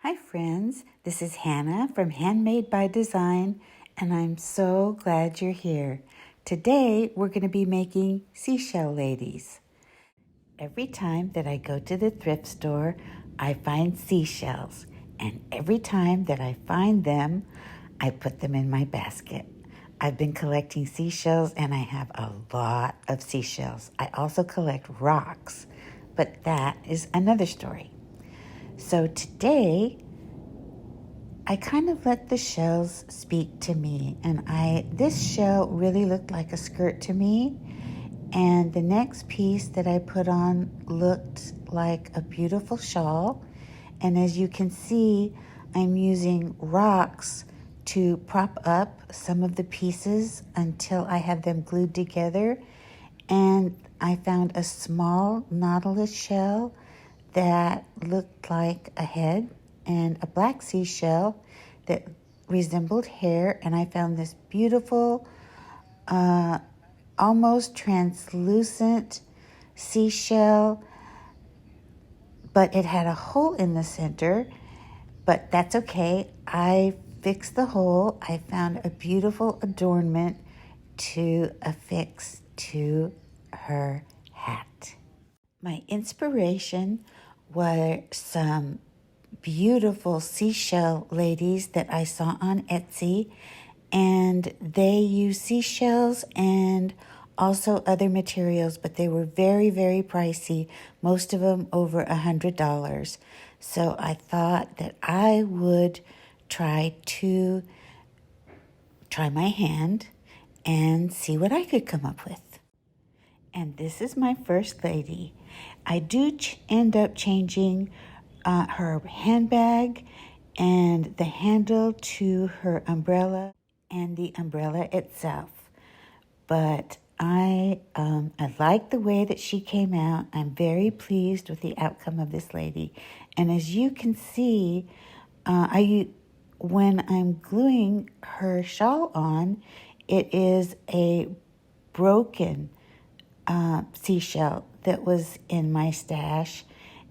Hi friends, this is Hannah from Handmade by Design, and I'm so glad you're here. Today we're going to be making Seashell Ladies. Every time that I go to the thrift store, I find seashells, and every time that I find them, I put them in my basket. I've been collecting seashells and I have a lot of seashells. I also collect rocks, but that is another story. So today, I kind of let the shells speak to me, and this shell really looked like a skirt to me, and the next piece that I put on looked like a beautiful shawl. And as you can see, I'm using rocks to prop up some of the pieces until I have them glued together. And I found a small nautilus shell that looked like a head and a black seashell that resembled hair. And I found this beautiful, almost translucent seashell, but it had a hole in the center, but that's okay. I fixed the hole. I found a beautiful adornment to affix to her hat. My inspiration were some beautiful seashell ladies that I saw on Etsy, and they use seashells and also other materials, but they were very, very pricey, most of them over $100. So I thought that I would try my hand and see what I could come up with. And this is my first lady. I do end up changing her handbag and the handle to her umbrella and the umbrella itself. But I like the way that she came out. I'm very pleased with the outcome of this lady. And as you can see, when I'm gluing her shawl on, it is a broken seashell that was in my stash,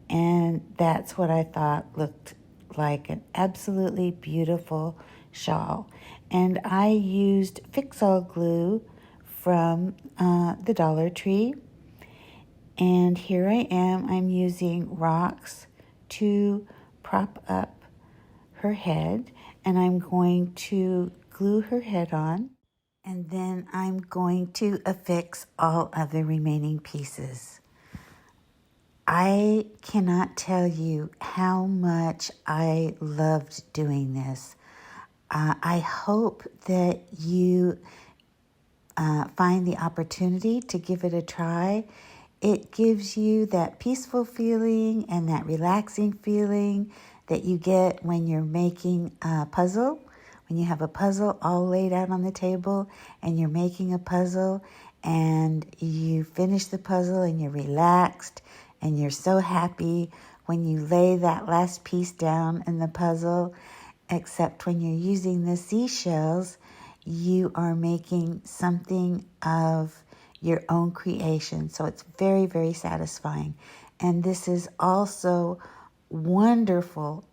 and that's what I thought looked like an absolutely beautiful shawl. And I used Fix-All glue from the Dollar Tree, and here I am. I'm using rocks to prop up her head, and I'm going to glue her head on. And then I'm going to affix all of the remaining pieces. I cannot tell you how much I loved doing this. I hope that you find the opportunity to give it a try. It gives you that peaceful feeling and that relaxing feeling that you get when you're making a puzzle. When you have a puzzle all laid out on the table and you're making a puzzle and you finish the puzzle and you're relaxed and you're so happy when you lay that last piece down in the puzzle, except when you're using the seashells, you are making something of your own creation. So it's very, very satisfying. And this is also wonderful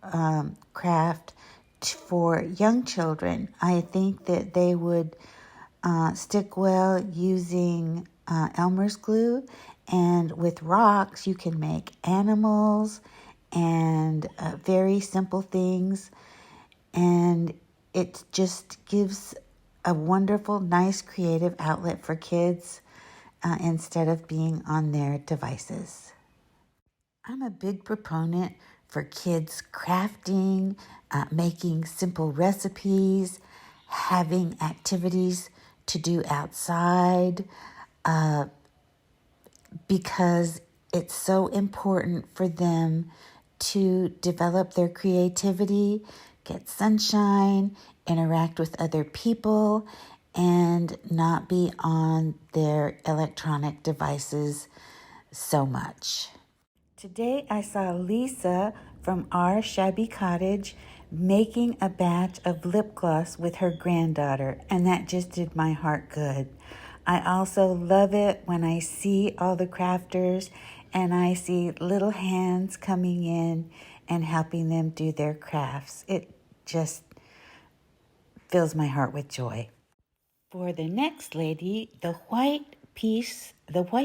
craft for young children. I think that they would stick well using Elmer's glue, and with rocks you can make animals and very simple things, and it just gives a wonderful, nice, creative outlet for kids instead of being on their devices. I'm a big proponent for kids crafting, making simple recipes, having activities to do outside, because it's so important for them to develop their creativity, get sunshine, interact with other people, and not be on their electronic devices so much. Today I saw Lisa from Our Shabby Cottage making a batch of lip gloss with her granddaughter, and that just did my heart good. I also love it when I see all the crafters and I see little hands coming in and helping them do their crafts. It just fills my heart with joy. For the next lady, the white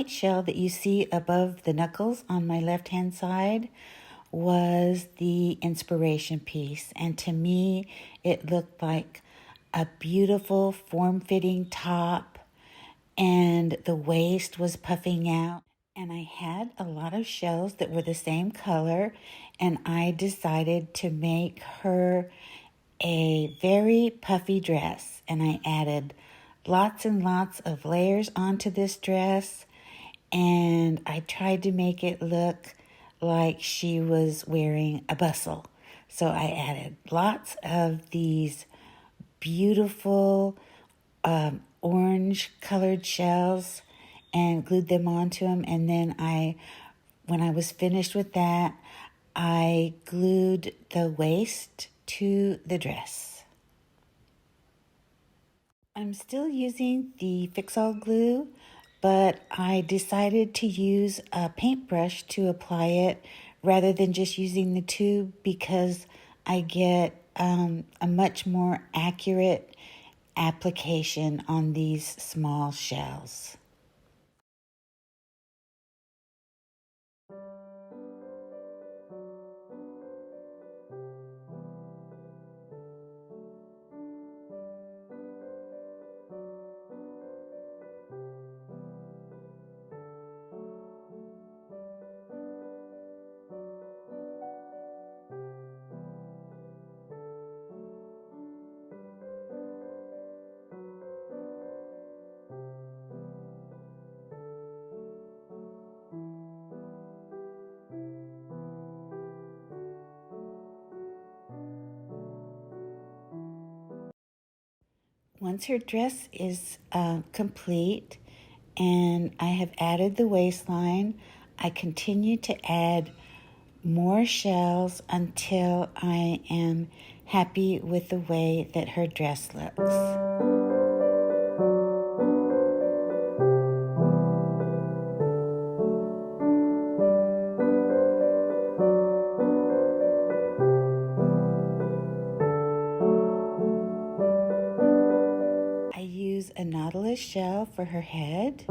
shell that you see above the knuckles on my left-hand side was the inspiration piece. And to me, it looked like a beautiful form-fitting top, and the waist was puffing out. And I had a lot of shells that were the same color, and I decided to make her a very puffy dress. And I added lots and lots of layers onto this dress, and I tried to make it look like she was wearing a bustle. So I added lots of these beautiful orange colored shells and glued them onto them. And then when I was finished with that, I glued the waist to the dress. I'm still using the Fix-All glue, but I decided to use a paintbrush to apply it rather than just using the tube, because I get a much more accurate application on these small shells. Once her dress is complete and I have added the waistline, I continue to add more shells until I am happy with the way that her dress looks. I use a nautilus shell for her head.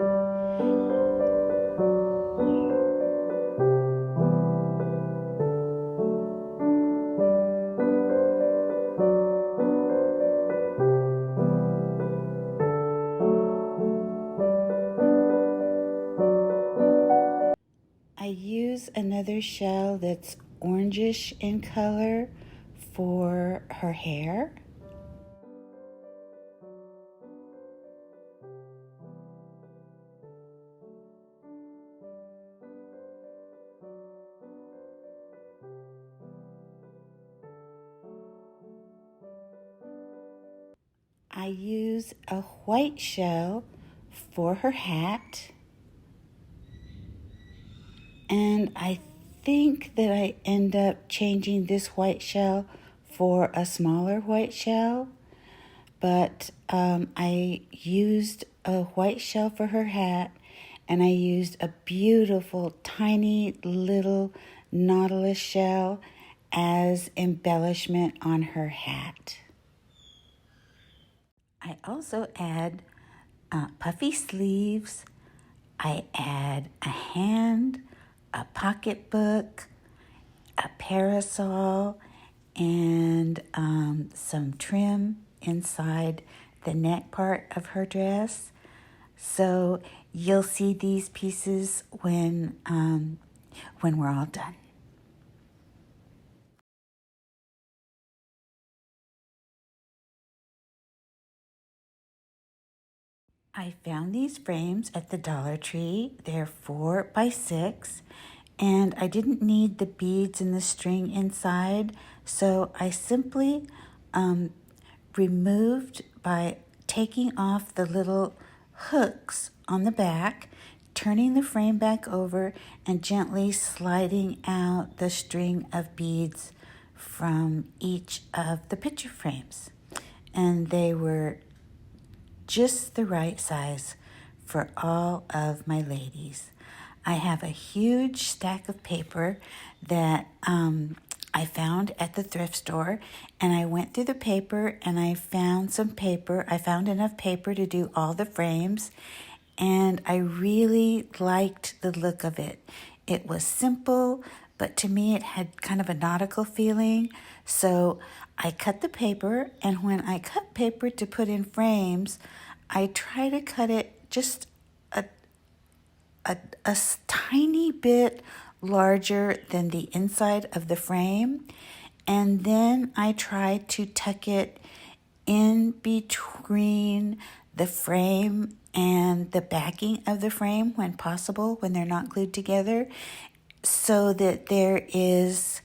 I use another shell that's orangish in color for her hair. I use a white shell for her hat. And I think that I end up changing this white shell for a smaller white shell. But I used a white shell for her hat, and I used a beautiful tiny little nautilus shell as embellishment on her hat. I also add puffy sleeves. I add a hand, a pocketbook, a parasol, and some trim inside the neck part of her dress. So you'll see these pieces when we're all done. I found these frames at the Dollar Tree. They're 4 by 6, and I didn't need the beads and the string inside, so I simply removed by taking off the little hooks on the back, turning the frame back over, and gently sliding out the string of beads from each of the picture frames. And they were just the right size for all of my ladies. I have a huge stack of paper that I found at the thrift store, and I went through the paper and I found some paper. I found enough paper to do all the frames, and I really liked the look of it. It was simple, but to me it had kind of a nautical feeling. So I cut the paper, and when I cut paper to put in frames, I try to cut it just a tiny bit larger than the inside of the frame. And then I try to tuck it in between the frame and the backing of the frame when possible, when they're not glued together, so that there is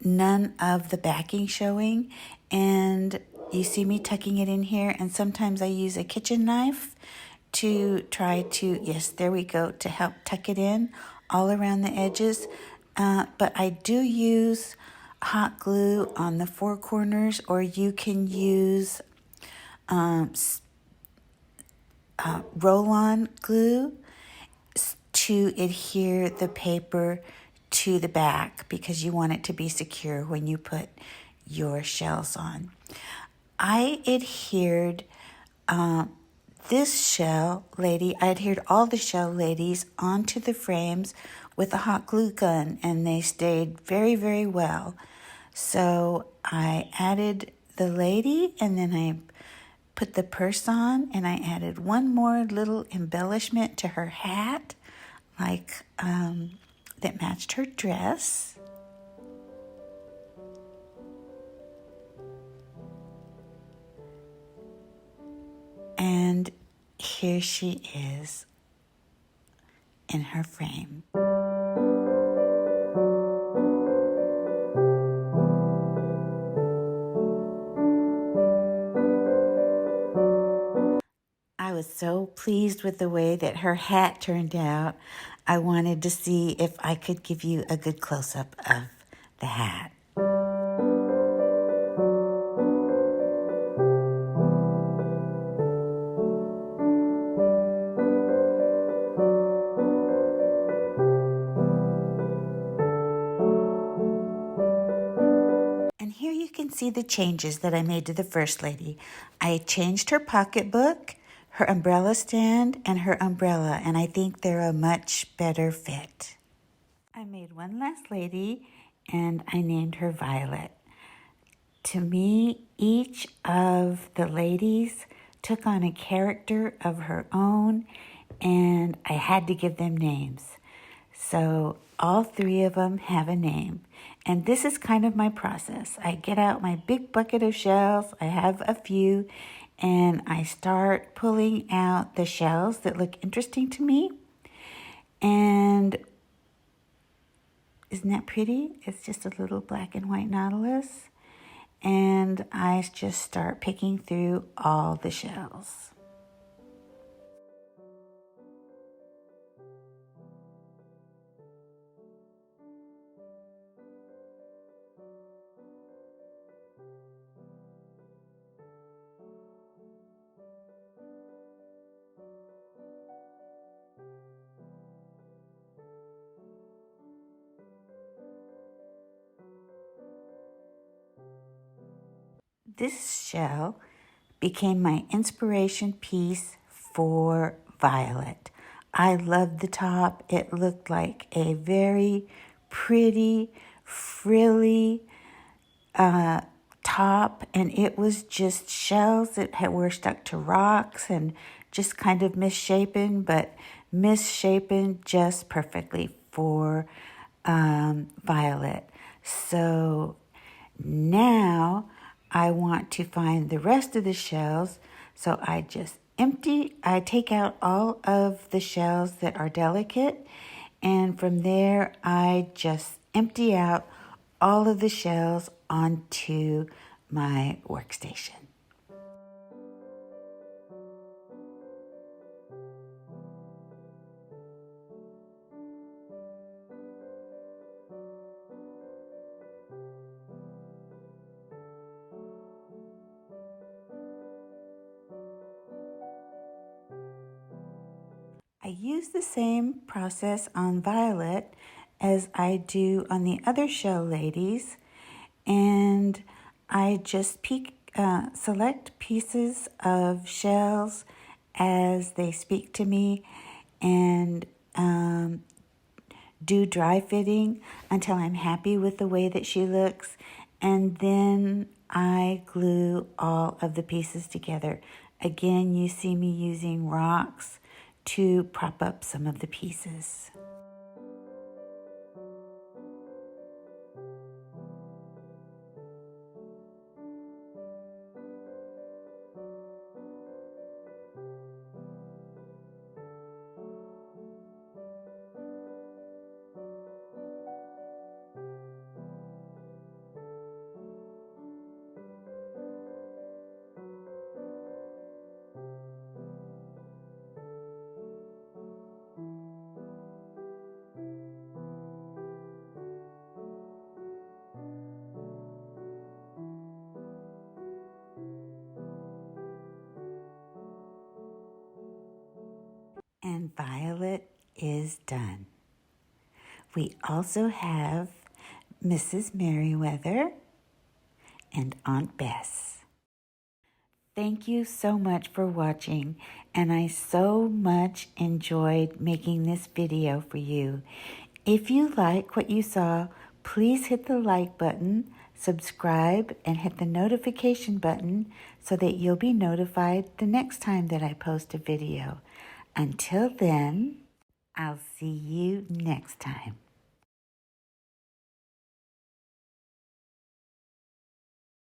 none of the backing showing. And you see me tucking it in here, and sometimes I use a kitchen knife to try to, yes, there we go, to help tuck it in all around the edges. But I do use hot glue on the four corners, or you can use roll-on glue to adhere the paper to the back, because you want it to be secure when you put your shells on. I adhered this shell lady, I adhered all the shell ladies onto the frames with a hot glue gun, and they stayed very, very well. So I added the lady, and then I put the purse on, and I added one more little embellishment to her hat, like that matched her dress. And here she is in her frame. I was so pleased with the way that her hat turned out. I wanted to see if I could give you a good close-up of the hat. And here you can see the changes that I made to the First Lady. I changed her pocketbook, her umbrella stand, and her umbrella, and I think they're a much better fit. I made one last lady, and I named her Violet. To me, each of the ladies took on a character of her own, and I had to give them names. So all three of them have a name. And this is kind of my process. I get out my big bucket of shells. I have a few, and I start pulling out the shells that look interesting to me. And isn't that pretty? It's just a little black and white nautilus. And I just start picking through all the shells. This shell became my inspiration piece for Violet. I loved the top. It looked like a very pretty, frilly top, and it was just shells that were stuck to rocks and just kind of misshapen, but misshapen just perfectly for Violet. So now I want to find the rest of the shells, so I take out all of the shells that are delicate, and from there I just empty out all of the shells onto my workstation. I use the same process on Violet as I do on the other Shell Ladies, and I just select pieces of shells as they speak to me, and do dry fitting until I'm happy with the way that she looks, and then I glue all of the pieces together. Again, you see me using rocks to prop up some of the pieces. And Violet is done. We also have Mrs. Merriweather and Aunt Bess. Thank you so much for watching, and I so much enjoyed making this video for you. If you like what you saw, please hit the like button, subscribe, and hit the notification button so that you'll be notified the next time that I post a video. Until then, I'll see you next time.